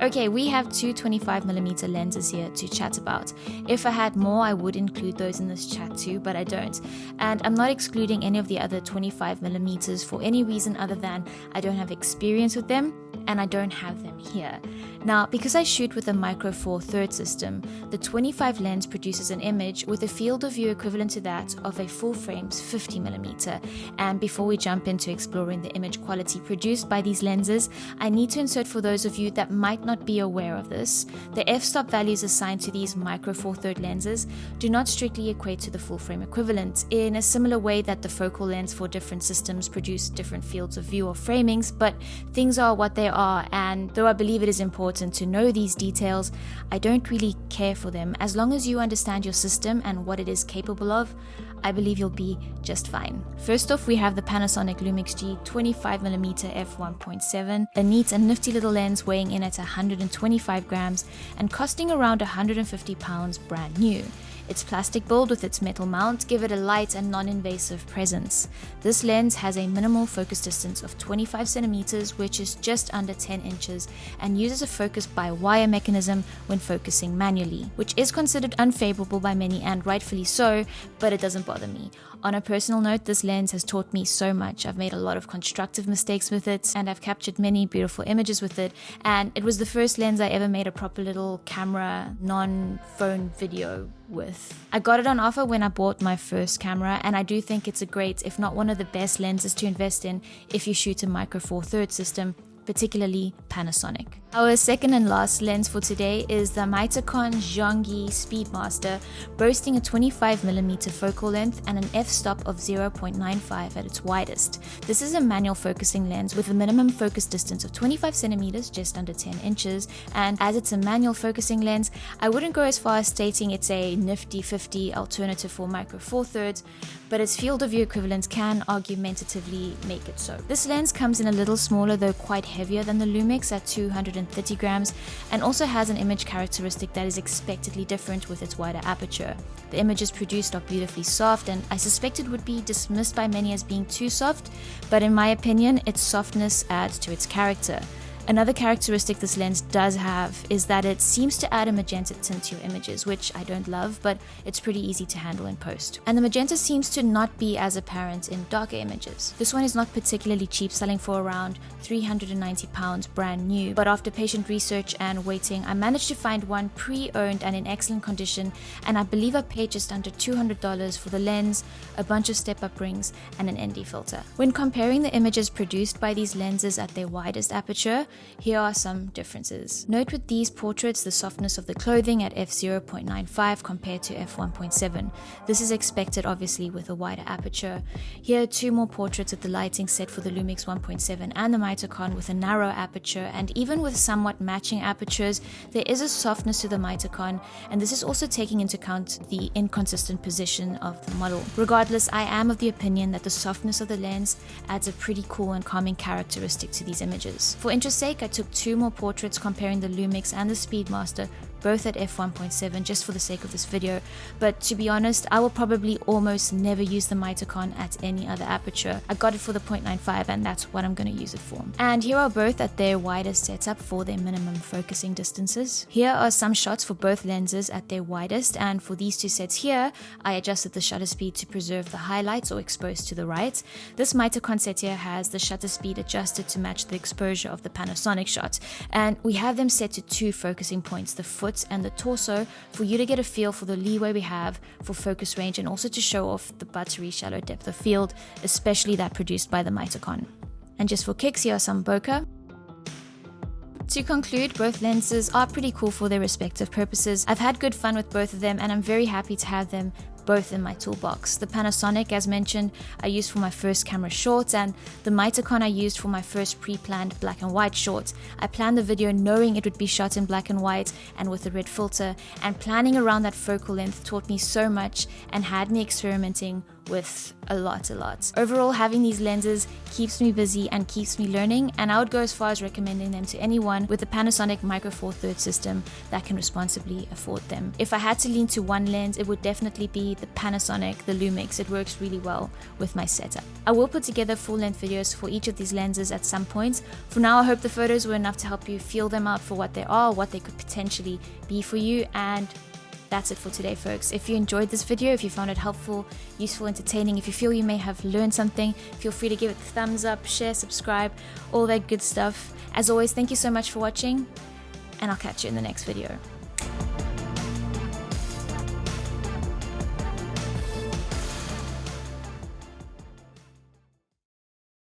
Okay, we have two 25mm lenses here to chat about. If I had more, I would include those in this chat too, but I don't. And I'm not excluding any of the other 25mm for any reason other than I don't have experience with them and I don't have them here. Now, because I shoot with a micro four thirds system, the 25 lens produces an image with a field of view equivalent to that of a full frame's 50mm. And before we jump into exploring the image quality produced by these lenses, I need to insert for those of you that might not be aware of this, the f-stop values assigned to these micro four thirds lenses do not strictly equate to the full frame equivalent, in a similar way that the focal lengths for different systems produce different fields of view or framings, but things are what they are, and though I believe it is important to know these details, I don't really care for them. As long as you understand your system and what it is capable of, I believe you'll be just fine. First off, we have the Panasonic Lumix G 25mm f1.7, a neat and nifty little lens weighing in at 125 grams and costing around £150 brand new. Its plastic build with its metal mount give it a light and non-invasive presence. This lens has a minimal focus distance of 25 centimeters, which is just under 10 inches, and uses a focus by wire mechanism when focusing manually, which is considered unfavorable by many and rightfully so, but it doesn't bother me. On a personal note, this lens has taught me so much. I've made a lot of constructive mistakes with it, and I've captured many beautiful images with it, and it was the first lens I ever made a proper little camera, non-phone video with. I got it on offer when I bought my first camera, and I do think it's a great, if not one of the best lenses to invest in if you shoot a micro four thirds system, particularly Panasonic. Our second and last lens for today is the Mitakon Zhongyi Speedmaster, boasting a 25mm focal length and an f-stop of 0.95 at its widest. This is a manual focusing lens with a minimum focus distance of 25 centimeters, just under 10 inches, and as it's a manual focusing lens, I wouldn't go as far as stating it's a Nifty 50 alternative for micro four thirds, but its field of view equivalent can argumentatively make it so. This lens comes in a little smaller, though quite heavier than the Lumix at 230 grams, and also has an image characteristic that is expectedly different with its wider aperture. The images produced are beautifully soft, and I suspect it would be dismissed by many as being too soft, but in my opinion, its softness adds to its character. Another characteristic this lens does have is that it seems to add a magenta tint to your images, which I don't love, but it's pretty easy to handle in post. And the magenta seems to not be as apparent in darker images. This one is not particularly cheap, selling for around £390 brand new, but after patient research and waiting, I managed to find one pre-owned and in excellent condition, and I believe I paid just under $200 for the lens, a bunch of step-up rings, and an ND filter. When comparing the images produced by these lenses at their widest aperture, here are some differences. Note with these portraits the softness of the clothing at f0.95 compared to f1.7. This is expected obviously with a wider aperture. Here are two more portraits with the lighting set for the Lumix 1.7 and the Mitakon with a narrow aperture, and even with somewhat matching apertures, there is a softness to the Mitakon, and this is also taking into account the inconsistent position of the model. Regardless, I am of the opinion that the softness of the lens adds a pretty cool and calming characteristic to these images. For interest's sake, I took two more portraits comparing the Lumix and the Speedmaster, both at f1.7, just for the sake of this video, but to be honest, I will probably almost never use the Mitakon at any other aperture. I got it for the 0.95 and that's what I'm going to use it for. And here are both at their widest setup for their minimum focusing distances. Here are some shots for both lenses at their widest, and for these two sets here, I adjusted the shutter speed to preserve the highlights or exposed to the right. This Mitakon set here has the shutter speed adjusted to match the exposure of the Panasonic shot, and we have them set to two focusing points, the foot and the torso, for you to get a feel for the leeway we have for focus range and also to show off the buttery shallow depth of field, especially that produced by the Mitakon. And just for kicks, here are some bokeh. To conclude, both lenses are pretty cool for their respective purposes. I've had good fun with both of them and I'm very happy to have them both in my toolbox. The Panasonic, as mentioned, I used for my first camera short, and the Mitakon I used for my first pre-planned black and white short. I planned the video knowing it would be shot in black and white and with a red filter, and planning around that focal length taught me so much and had me experimenting with a lot. Overall, having these lenses keeps me busy and keeps me learning, and I would go as far as recommending them to anyone with a Panasonic Micro Four Thirds system that can responsibly afford them. If I had to lean to one lens, it would definitely be the Panasonic, the Lumix. It works really well with my setup. I will put together full-length videos for each of these lenses at some point. For now, I hope the photos were enough to help you feel them out for what they are, what they could potentially be for you, and that's it for today, folks. If you enjoyed this video, if you found it helpful, useful, entertaining, if you feel you may have learned something, feel free to give it a thumbs up, share, subscribe, all that good stuff. As always, thank you so much for watching, and I'll catch you in the next video.